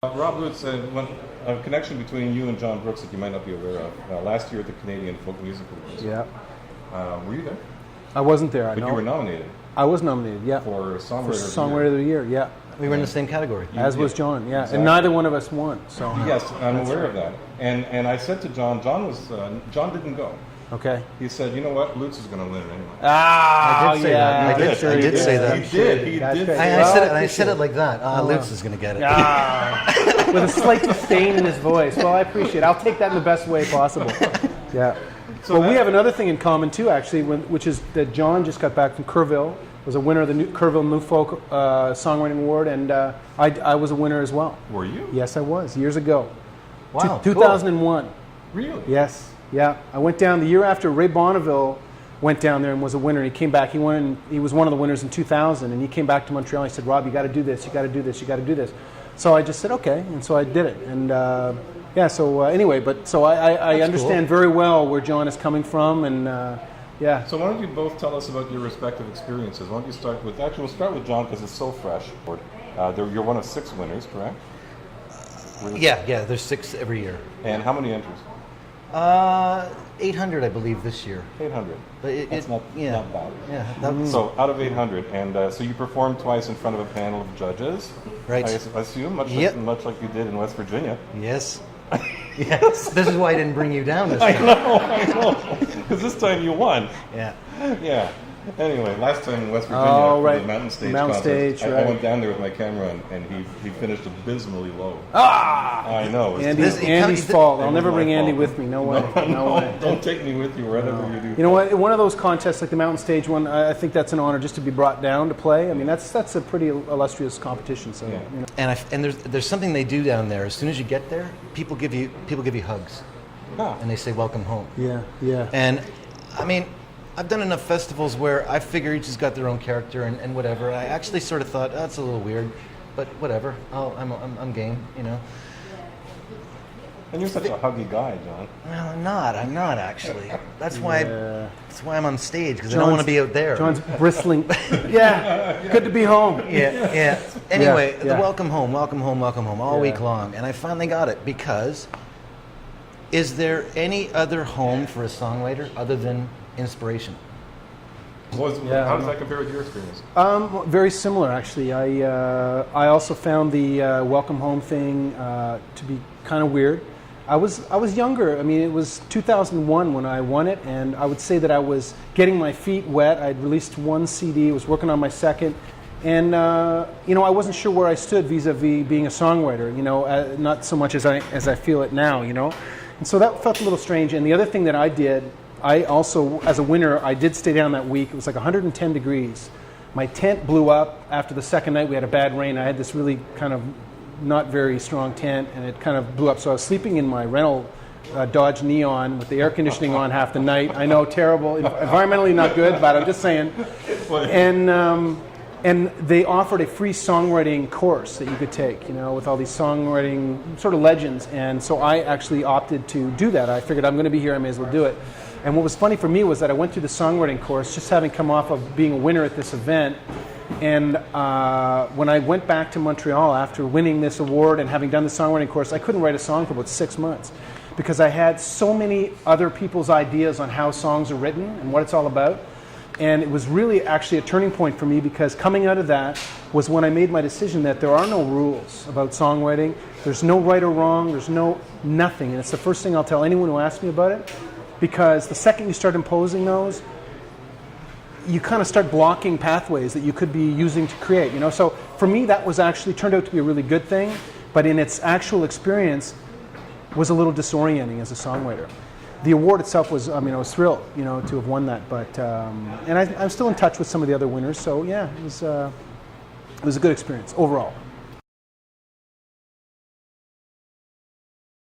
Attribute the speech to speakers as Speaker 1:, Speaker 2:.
Speaker 1: Rob Lutes, a connection between you and Jon Brooks that you might not be aware of. Last year at the Canadian Folk Music Awards.
Speaker 2: Yeah.
Speaker 1: Were you there?
Speaker 2: I wasn't there.
Speaker 1: But you were nominated.
Speaker 2: I was nominated, yeah.
Speaker 1: For
Speaker 2: Songwriter of the Year, yeah.
Speaker 3: We were in the same category.
Speaker 2: As was Jon, yeah.
Speaker 1: Exactly.
Speaker 2: And neither one of us won. So.
Speaker 1: Yes, I'm aware of that. And I said to Jon, Jon didn't go.
Speaker 2: Okay.
Speaker 1: He said, you know what, Lutes is going to win anyway.
Speaker 2: Ah,
Speaker 3: I did say that. I did say that.
Speaker 1: He did.
Speaker 3: I said it like that. Lutes is going to get it.
Speaker 2: With a slight disdain in his voice. Well, I appreciate it. I'll take that in the best way possible. Yeah. So we have another thing in common too, actually, which is that Jon just got back from Kerrville. Was a winner of the Kerrville New Folk Songwriting Award, and I was a winner as well.
Speaker 1: Were you?
Speaker 2: Yes, I was, years ago.
Speaker 3: Wow,
Speaker 2: 2001.
Speaker 1: Cool. Really?
Speaker 2: Yes, yeah. I went down the year after Ray Bonneville went down there and was a winner. He came back. He was one of the winners in 2000, and he came back to Montreal. He said, "Rob, you got to do this. You got to do this. You got to do this." So I just said, "Okay," and so I did it. And yeah. So anyway, I understand very well where Jon is coming from, and. Yeah.
Speaker 1: So why don't you both tell us about your respective experiences? Why don't you start with, actually we'll start with Jon because it's so fresh. You're one of 6 winners, correct?
Speaker 3: Yeah, there's 6 every year.
Speaker 1: And how many entries?
Speaker 3: 800, I believe, this year.
Speaker 1: 800.
Speaker 3: But
Speaker 1: That's not bad.
Speaker 3: Yeah.
Speaker 1: So out of 800, and so you performed twice in front of a panel of judges.
Speaker 3: Right.
Speaker 1: I assume, much like you did in West Virginia.
Speaker 3: Yes. Yes. This is why I didn't bring you down this time.
Speaker 1: I know. Because this time you won.
Speaker 3: Yeah.
Speaker 1: Yeah. Anyway, last time in West Virginia,
Speaker 2: right.
Speaker 1: the Mountain Stage
Speaker 2: Mountain
Speaker 1: contest,
Speaker 2: Stage,
Speaker 1: I went down there with my camera, and he finished abysmally low.
Speaker 2: Ah!
Speaker 1: I know.
Speaker 2: Andy's fault. I'll never bring Andy with me. No way. No way.
Speaker 1: Don't take me with you wherever you do.
Speaker 2: You know what? One of those contests like the Mountain Stage one, I think that's an honor just to be brought down to play. I mean, that's a pretty illustrious competition. So,
Speaker 1: yeah.
Speaker 2: You know.
Speaker 3: And there's something they do down there. As soon as you get there, people give you hugs, and they say welcome home.
Speaker 2: Yeah.
Speaker 3: And I mean, I've done enough festivals where I figure each has got their own character and whatever. I actually sort of thought, that's a little weird, but whatever. I'm game, you know.
Speaker 1: And you're such a huggy guy, Jon.
Speaker 3: Well, I'm not actually. That's why I'm on stage, because I don't want to be out there.
Speaker 2: Jon's bristling. Yeah, good to be home.
Speaker 3: Yeah. Anyway, the welcome home all week long, and I finally got it because. Is there any other home for a songwriter other than inspiration?
Speaker 1: How does that compare with your experience?
Speaker 2: Very similar, actually. I also found the welcome home thing to be kind of weird. I was younger. I mean, it was 2001 when I won it, and I would say that I was getting my feet wet. I'd released 1 CD, was working on my second, and I wasn't sure where I stood vis-a-vis being a songwriter. Not so much as I feel it now. And so that felt a little strange. And the other thing that I did, I also, as a winner, I did stay down that week. It was like 110 degrees. My tent blew up after the second night. We had a bad rain. I had this really kind of not very strong tent, and it kind of blew up. So I was sleeping in my rental Dodge Neon with the air conditioning on half the night. I know, terrible, environmentally not good, but I'm just saying. And they offered a free songwriting course that you could take, with all these songwriting sort of legends. And so I actually opted to do that. I figured I'm going to be here, I may as well do it. And what was funny for me was that I went through the songwriting course, just having come off of being a winner at this event. And when I went back to Montreal after winning this award and having done the songwriting course, I couldn't write a song for about 6 months because I had so many other people's ideas on how songs are written and what it's all about. And it was really actually a turning point for me because coming out of that was when I made my decision that there are no rules about songwriting. There's no right or wrong. There's nothing. And it's the first thing I'll tell anyone who asks me about it, because the second you start imposing those, you kind of start blocking pathways that you could be using to create. So for me, that was actually turned out to be a really good thing, but in its actual experience was a little disorienting as a songwriter. The award itself was, I was thrilled, to have won that. But and I'm still in touch with some of the other winners. So yeah, it was a good experience overall.